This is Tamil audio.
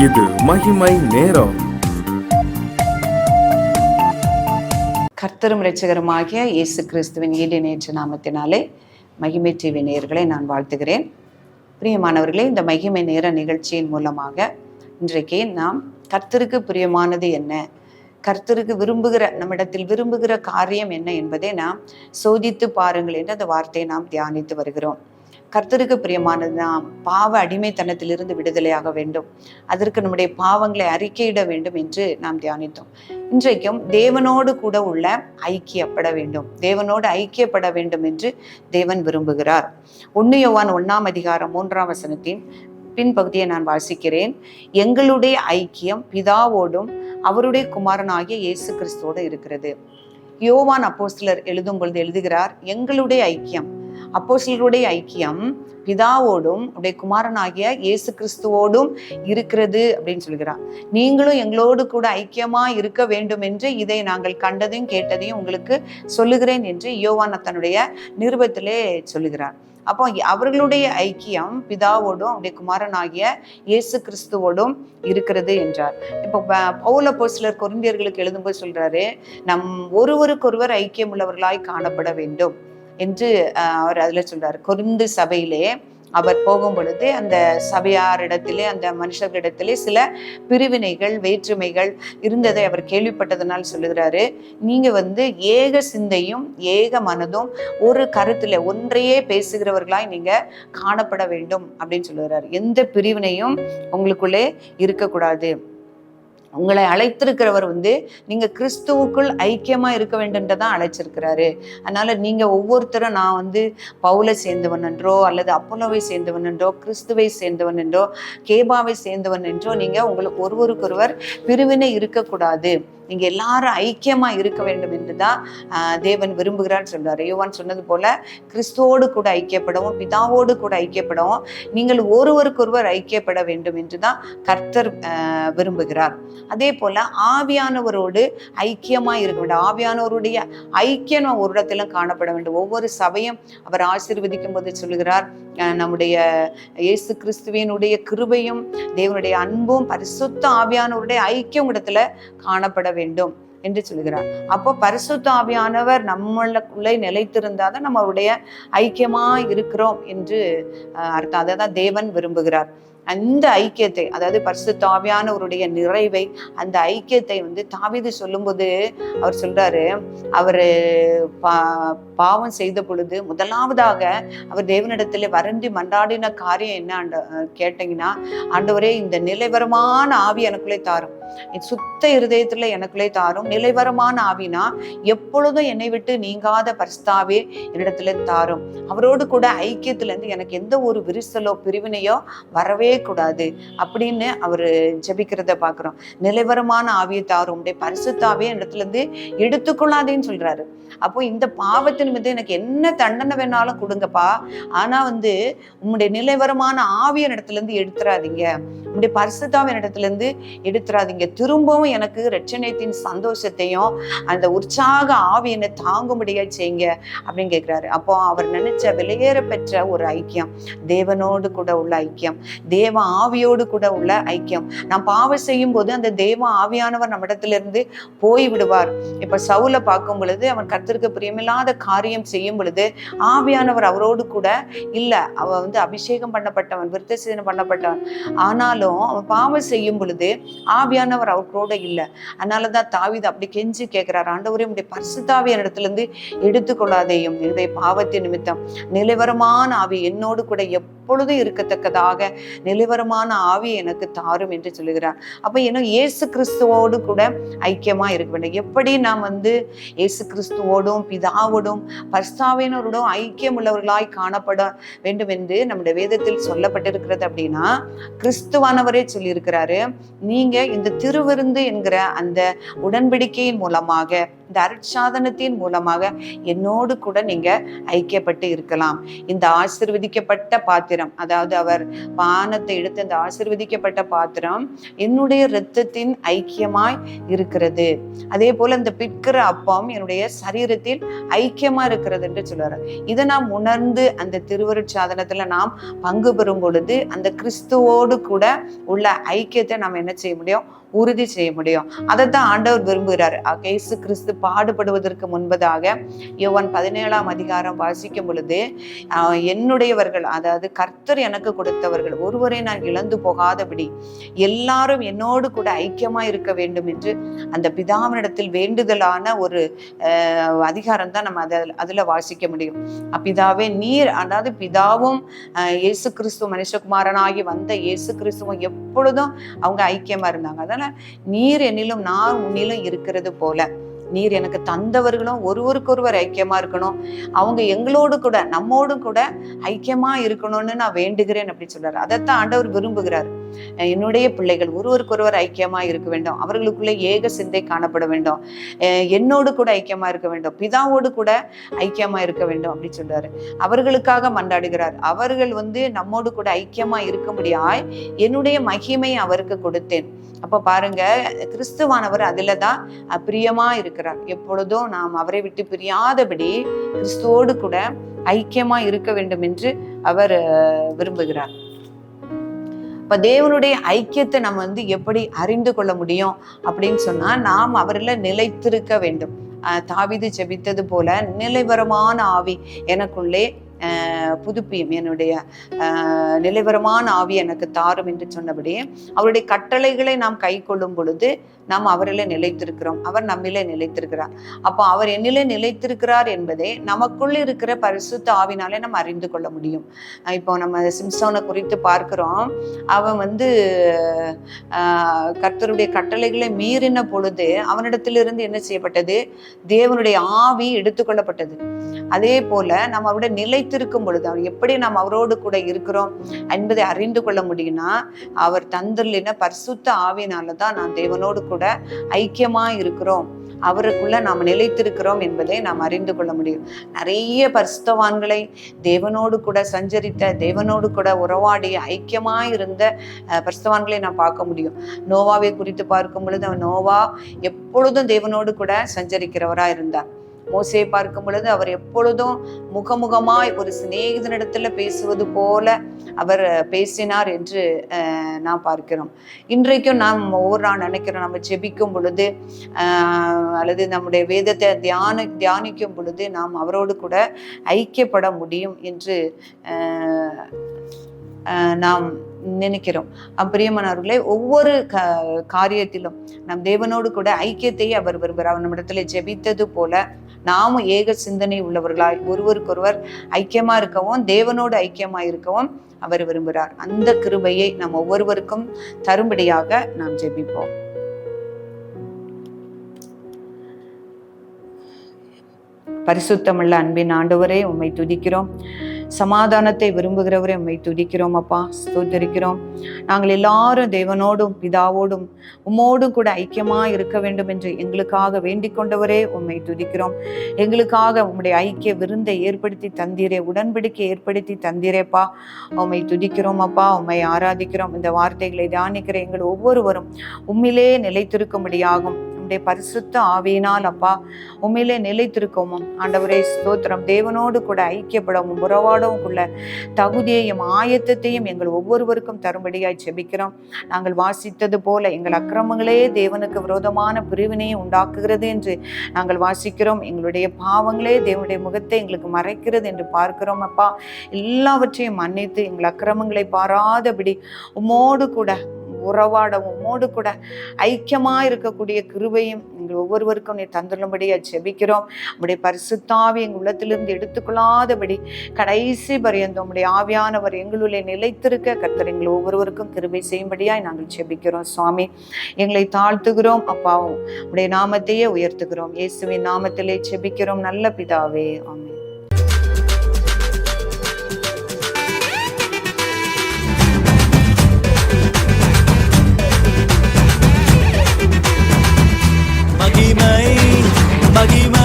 இது மகிமை நேரம். கர்த்தரும் இரட்சகருமாகிய இயேசு கிறிஸ்துவின் ஈடிணையற்ற நாமத்தினாலே மகிமை டிவி நேயர்களை நான் வாழ்த்துகிறேன். பிரியமானவர்களே, இந்த மகிமை நேர நிகழ்ச்சியின் மூலமாக இன்றைக்கு நாம் கர்த்தருக்கு பிரியமானது என்ன, கர்த்தருக்கு நம்மிடத்தில் விரும்புகிற காரியம் என்ன என்பதை நாம் சோதித்து பாருங்கள் என்று அந்த வார்த்தையை நாம் தியானித்து வருகிறோம். கர்த்தருக்கு பிரியமானது நாம் பாவ அடிமைத்தனத்திலிருந்து விடுதலையாக வேண்டும், அதற்கு நம்முடைய பாவங்களை அறிக்கையிட வேண்டும் என்று நாம் தியானித்தோம். இன்றைக்கும் தேவனோடு கூட உள்ள ஐக்கியப்பட வேண்டும், தேவனோடு ஐக்கியப்பட வேண்டும் என்று தேவன் விரும்புகிறார். 1 யோவான் 1 அதிகாரம் 3 பின்பகுதியை நான் வாசிக்கிறேன். எங்களுடைய ஐக்கியம் பிதாவோடும் அவருடைய குமாரனாகிய இயேசு கிறிஸ்துவோடு இருக்கிறது. யோவான் அப்போஸ்தலர் எழுதும் பொழுது எழுதுகிறார், எங்களுடைய ஐக்கியம், அப்போஸ்தலருடைய ஐக்கியம் பிதாவோடும் அவருடைய குமாரனாகிய இயேசு கிறிஸ்துவோடும் இருக்கிறது அப்படின்னு சொல்கிறார். நீங்களும் எங்களோடு கூட ஐக்கியமா இருக்க வேண்டும் என்று இதை நாங்கள் கண்டதையும் கேட்டதையும் உங்களுக்கு சொல்லுகிறேன் என்று யோவான் தன்னுடைய நிருபத்திலே சொல்லுகிறார். அப்போ அவர்களுடைய ஐக்கியம் பிதாவோடும் அவருடைய குமாரனாகிய இயேசு கிறிஸ்துவோடும் இருக்கிறது என்றார். இப்போ பவுல் அப்போஸ்தலர் கொரிந்தியர்களுக்கு எழுதும்போது சொல்றாரு, நம் ஒருவருக்கொருவர் ஐக்கியம் உள்ளவர்களாய் காணப்பட வேண்டும் என்று அவர் அதுல சொல்றாரு. கொரிந்து சபையிலே அவர் போகும் பொழுது அந்த சபையாரிடத்திலே, அந்த மனுஷர்களிடத்திலே சில பிரிவினைகள் வேற்றுமைகள் இருந்ததை அவர் கேள்விப்பட்டதனால் சொல்லுகிறாரு, நீங்க ஏக சிந்தையும் ஏக மனதும் ஒரு கருத்துல ஒன்றையே பேசுகிறவர்களாய் நீங்க காணப்பட வேண்டும் அப்படின்னு சொல்லுகிறாரு. எந்த பிரிவினையும் உங்களுக்குள்ளே இருக்கக்கூடாது. உங்களை அழைத்திருக்கிறவர் நீங்க கிறிஸ்துவுக்குள் ஐக்கியமா இருக்க வேண்டும்ன்றதான் அழைச்சிருக்கிறாரு. அதனால நீங்க ஒவ்வொருத்தரும் நான் பவுலை சேர்ந்தவன் என்றோ அல்லது அப்போலோவை சேர்ந்தவன் என்றோ கிறிஸ்துவை சேர்ந்தவன் என்றோ கேபாவை சேர்ந்தவன் என்றோ நீங்க உங்களுக்கு ஒருவருக்கொருவர் பிரிவினை இருக்கக்கூடாது, நீங்க எல்லாரும் ஐக்கியமா இருக்க வேண்டும் என்றுதான் தேவன் விரும்புகிறான்னு சொல்றாரு. யோவான் சொன்னது போல கிறிஸ்துவோடு கூட ஐக்கியப்படவும் பிதாவோடு கூட ஐக்கியப்படவும் நீங்கள் ஒருவருக்கொருவர் ஐக்கியப்பட வேண்டும் என்றுதான் கர்த்தர் விரும்புகிறார். அதே போல ஆவியானவரோடு ஐக்கியமா இருக்க வேண்டும். ஆவியானவருடைய ஐக்கியம் ஒரு இடத்திலும் காணப்பட வேண்டும். ஒவ்வொரு சபையும் அவர் ஆசீர்வதிக்கும் போது சொல்லுகிறார், நம்முடைய இயேசு கிறிஸ்துவினுடைய கிருபையும் தேவனுடைய அன்பும் பரிசுத்த ஆவியானவருடைய ஐக்கியம் இடத்துல காணப்பட வேண்டும் என்று சொல்லுகிறார். அப்போ பரிசுத்த ஆவியானவர் நம்மளுக்குள்ளே நிலைத்திருந்தாதான் நம்ம அவருடைய ஐக்கியமா இருக்கிறோம் என்று அர்த்தம். அதை தான் தேவன் விரும்புகிறார். அந்த ஐக்கியத்தை, அதாவது பரிசுத்த ஆவியானவருடைய நிறைவை, அந்த ஐக்கியத்தை தாவீது சொல்லும்போது அவர் சொல்றாரு, அவர் பாவம் செய்த பொழுது முதலாவதாக அவர் தேவனிடத்துல வருந்தி மன்றாடின காரியம் என்ன கேட்டீங்கன்னா, ஆண்டவரே இந்த நிலைவரமான ஆவி எனக்குள்ளே தாரும், சுத்த இருதயத்துல எனக்குள்ளே தாரும். நிலைவரமான ஆவினா எப்பொழுதும் என்னை விட்டு நீங்காத பரிசுத்தாவே என்னிடத்துல தாரும். அவரோடு கூட ஐக்கியத்துல இருந்து எனக்கு எந்த ஒரு விரிசலோ பிரிவினையோ வரவே கூடாது அப்படின்னு அவரு ஜெபிக்கிறத பாக்குறோம். நிலைவரமான ஆவியை தாரும், பரிசுத்தாவே இடத்துல இருந்து எடுத்துக்கொள்ளாதேன்னு சொல்றாரு. அப்போ இந்த பாவத்தின் மீது எனக்கு என்ன தண்டனை வேணாலும் கொடுங்கப்பா, ஆனா உங்களுடைய நிலைவரமான ஆவியின் இடத்துல இருந்து எடுத்துறாதீங்க, உங்களுடைய பரிசுத்தாவின் இடத்துல இருந்து எடுத்துறாதீங்க. திரும்பவும் எனக்கு இரட்சணியத்தின் சந்தோஷத்தையும் அந்த உற்சாக ஆவியனை தாங்கும்படியா செய்யுங்க அப்படின்னு கேட்கிறாரு. அப்போ அவர் நினைச்ச விலையேற பெற்ற ஒரு ஐக்கியம், தேவனோடு கூட உள்ள ஐக்கியம், தேவ ஆவியோடு கூட உள்ள ஐக்கியம். நாம் பாவம் செய்யும் போது அந்த தேவ ஆவியானவர் நம்ம இடத்துல இருந்து போய் விடுவார். இப்ப சவுலை பார்க்கும் பொழுது அவன் கர்த்தருக்கு பிரியமில்லாத காரியம் செய்யும் பொழுது ஆவியானவர் அவரோடு கூட இல்ல. அவன் அபிஷேகம் பண்ணப்பட்டவன், விருத்தசேதனம் பண்ணப்பட்டவன், ஆனாலும் அவன் பாவம் செய்யும் பொழுது ஆவியானவர் அவரோட இல்லை. அதனாலதான் தாவீது அப்படி கெஞ்சி கேட்கிறார், ஆண்டவரே உம்முடைய பரிசுத்தாவியின் இடத்துல இருந்து எடுத்துக்கொள்ளாதேயும், என்னுடைய பாவத்தின் நிமித்தம் நிலைவரமான ஆவி என்னோடு கூட எப்பொழுதும் இருக்கத்தக்கதாக நிலைவரமான ஆவி எனக்கு தாரும் என்று சொல்லுகிறார். அப்ப இயேசு கிறிஸ்துவோடு கூட ஐக்கியமா இருக்க வேண்டும். எப்படி நாம் இயேசு கிறிஸ்துவோடும் பிதாவோடும் பரிசுத்தாவினரோடும் ஐக்கியம் உள்ளவர்களாய் காணப்பட வேண்டும் என்று நம்முடைய வேதத்தில் சொல்லப்பட்டிருக்கிறது அப்படின்னா, கிறிஸ்துவானவரே சொல்லியிருக்கிறாரு, நீங்க இந்த திருவிருந்து என்கிற அந்த உடன்படிக்கையின் மூலமாக இந்த அருட்சாதனத்தின் மூலமாக என்னோடு கூட நீங்க ஐக்கியப்பட்டு இருக்கலாம். இந்த ஆசீர்வதிக்கப்பட்ட பாத்திரம், அதாவது அவர் பானத்தை எடுத்து இந்த ஆசீர்வதிக்கப்பட்ட பாத்திரம் என்னுடைய இரத்தத்தின் ஐக்கியமாய் இருக்கிறது. அதே போல இந்த பிற்கிற அப்பம் என்னுடைய சரீரத்தில் ஐக்கியமா இருக்கிறது என்று சொல்றாரு. இதை நாம் உணர்ந்து அந்த திருவருட்சாதனத்துல நாம் பங்கு பெறும் பொழுது அந்த கிறிஸ்துவோடு கூட உள்ள ஐக்கியத்தை நாம் என்ன செய்ய முடியும்? உறுதி செய்ய முடியும். அதைத்தான் ஆண்டவர் விரும்புகிறார். இயேசு கிறிஸ்து பாடுபடுவதற்கு முன்பதாக யோவான் 17ஆம் அதிகாரம் வாசிக்கும் பொழுது, என்னுடையவர்கள், அதாவது கர்த்தர் எனக்கு கொடுத்தவர்கள் ஒருவரை நான் இழந்து போகாதபடி எல்லாரும் என்னோடு கூட ஐக்கியமா இருக்க வேண்டும் என்று அந்த பிதாவினிடத்தில் வேண்டுதலான ஒரு அதிகாரம் தான் நம்ம அதுல வாசிக்க முடியும். பிதாவே நீர், அதாவது பிதாவும் இயேசு கிறிஸ்துவ மனுஷகுமாரனாகி வந்த இயேசு கிறிஸ்துவும் எப்பொழுதும் அவங்க ஐக்கியமா இருந்தாங்க. அதனால நீர் என்னிலும் நான் உன்னிலும் இருக்கிறது போல நீர் எனக்கு தந்தவர்களும் ஒருவருக்கொருவர் ஐக்கியமா இருக்கணும், அவங்க எங்களோடு கூட நம்மோடு கூட ஐக்கியமா இருக்கணும்னு நான் வேண்டுகிறேன் அப்படி சொல்றாரு. அதைத்தான் ஆண்டவர் விரும்புகிறார். என்னுடைய பிள்ளைகள் ஒருவருக்கொருவர் ஐக்கியமா இருக்க வேண்டும், அவர்களுக்குள்ளே ஏக சிந்தை காணப்பட வேண்டும், என்னோடு கூட ஐக்கியமா இருக்க வேண்டும், பிதாவோடு கூட ஐக்கியமா இருக்க வேண்டும் அப்படி சொல்றாரு. அவர்களுக்காக மன்றாடுகிறார். அவர்கள் நம்மோடு கூட ஐக்கியமா இருக்கும்படியாய் என்னுடைய மகிமை அவருக்கு கொடுத்தேன். அப்ப பாருங்க, கிறிஸ்துவானவர் அதுலதான் பிரியமா இருக்கிறார். எப்பொழுதும் நாம் அவரை விட்டு பிரியாதபடி கிறிஸ்துவோடு கூட ஐக்கியமா இருக்க வேண்டும் என்று அவர் விரும்புகிறார். இப்ப தேவனுடைய ஐக்கியத்தை நம்ம எப்படி அறிந்து கொள்ள முடியும் அப்படின்னு சொன்னா, நாம் அவரில் நிலைத்திருக்க வேண்டும். தாவீது ஜெபித்தது போல, நிலைவரமான ஆவி எனக்குள்ளே புதுப்பியும், என்னுடைய நிலைவரமான ஆவி எனக்கு தாரும் என்று சொன்னபடி அவருடைய கட்டளைகளை நாம் கை கொள்ளும் பொழுது நாம் அவரிலே நிலைத்திருக்கிறோம், அவர் நம்மிலே நிலைத்திருக்கிறார். அப்போ அவர் என்னிலே நிலைத்திருக்கிறார் என்பதை நமக்குள்ள இருக்கிற பரிசுத்த ஆவினாலே நம்ம அறிந்து கொள்ள முடியும். இப்போ நம்ம சிம்சோனை குறித்து பார்க்கிறோம். அவன் கர்த்தருடைய கட்டளைகளை மீறின பொழுது அவனிடத்திலிருந்து என்ன செய்யப்பட்டது? தேவனுடைய ஆவி எடுத்துக்கொள்ளப்பட்டது. அதே போல நம்ம அவருடைய நிலைத்திருக்கும் பொழுது, அவர் எப்படி நாம் அவரோடு கூட இருக்கிறோம் என்பதை அறிந்து கொள்ள முடியும்னா, அவர் தந்தருளின பரிசுத்த ஆவியினாலதான் நான் தேவனோடு கூட ஐக்கியமா இருக்கிறோம், அவருக்குள்ள நாம் நிலைத்திருக்கிறோம் என்பதை நாம் அறிந்து கொள்ள முடியும். நிறைய பரிசுத்தவான்களை, தேவனோடு கூட சஞ்சரித்த, தேவனோடு கூட உறவாடி ஐக்கியமா இருந்த பரிசுத்தவான்களை நாம் பார்க்க முடியும். நோவாவை குறித்து பார்க்கும் பொழுது, நோவா எப்பொழுதும் தேவனோடு கூட சஞ்சரிக்கிறவரா இருந்தார். மோசே பார்க்கும் பொழுது அவர் எப்பொழுதும் முகமுகமாய் ஒரு சிநேகிதனிடத்துல பேசுவது போல அவர் பேசினார் என்று நாம் பார்க்கிறோம். இன்றைக்கும் நாம் ஒவ்வொரு நாள் நினைக்கிறோம், நம்ம ஜெபிக்கும் பொழுது அல்லது நம்முடைய வேதத்தை தியானிக்கும் பொழுது நாம் அவரோடு கூட ஐக்கியப்பட முடியும் என்று நாம் நினைக்கிறோம். பிரியமானவர்களே, ஒவ்வொரு காரியத்திலும் நம் தேவனோடு கூட ஐக்கியத்தையே அவர் விரும்புகிறார். அவர் நம்மிடத்துல ஜெபித்தது போல நாமும் ஏக சிந்தனை உள்ளவர்களாய் ஒருவருக்கொருவர் ஐக்கியமா இருக்கவும், தேவனோடு ஐக்கியமா இருக்கவும் அவர் விரும்புகிறார். அந்த கிருபையை நாம் ஒவ்வொருவருக்கும் தரும்படியாக நாம் ஜெபிப்போம். பரிசுத்தமுள்ள அன்பின் ஆண்டவரே, உம்மை துதிக்கிறோம். சமாதானத்தை விரும்புகிறவரே, உம்மை துதிக்கிறோம் அப்பா, ஸ்தோத்திரிக்கிறோம். நாங்கள் எல்லாரும் தேவனோடும் பிதாவோடும் உம்மோடும் கூட ஐக்கியமா இருக்க வேண்டும் என்று எங்களுக்காக வேண்டிக் கொண்டவரே, உம்மை துதிக்கிறோம். எங்களுக்காக உம்முடைய ஐக்கிய விருந்தை ஏற்படுத்தி தந்தீரே, உடன்படிக்கை ஏற்படுத்தி தந்தீரேப்பா, உம்மை துதிக்கிறோம் அப்பா, உம்மை ஆராதிக்கிறோம். இந்த வார்த்தைகளை தியானிக்கிற எங்கள் ஒவ்வொருவரும் உம்மிலே நிலைத்திருக்கும்படியாகும் பரிசுத்த ஆவியினால் அப்பா உண்மையிலே நிலைத்திருக்கவும் ஆண்டவரே ஸ்தோத்திரம். தேவனோடு கூட ஐக்கியப்படவும் உறவாடவும் உள்ள தகுதியையும் ஆயத்தத்தையும் எங்கள் ஒவ்வொருவருக்கும் தரும்படியாய் ஜெபிக்கிறோம். நாங்கள் வாசித்தது போல எங்கள் அக்கிரமங்களே தேவனுக்கு விரோதமான பிரிவினையை உண்டாக்குகிறது என்று நாங்கள் வாசிக்கிறோம். எங்களுடைய பாவங்களே தேவனுடைய முகத்தை எங்களுக்கு மறைக்கிறது என்று பார்க்கிறோம் அப்பா. எல்லாவற்றையும் மன்னித்து எங்கள் அக்கிரமங்களை பாராதபடி உம்மோடு கூட உறவாடவும் உம்மோடு கூட ஐக்கியமா இருக்கக்கூடிய கிருபையும் எங்கள் ஒவ்வொருவருக்கும் நீ தந்துள்ளபடியா ஜெபிக்கிறோம். உம்முடைய பரிசுத்தாவி எங்கள் உள்ளத்திலிருந்து எடுத்துக்கொள்ளாதபடி கடைசி பரியந்தம் உம்முடைய ஆவியானவர் எங்களுடைய நிலைத்திருக்க கர்த்தர் எங்கள் ஒவ்வொருவருக்கும் கிருபை செய்யும்படியாய் நாங்கள் ஜெபிக்கிறோம். சுவாமி, எங்களை தாழ்த்துகிறோம் அப்பா, உம்முடைய நாமத்தையே உயர்த்துகிறோம். இயேசுவின் நாமத்திலே ஜெபிக்கிறோம் நல்ல பிதாவே, ஆமென். மகிமை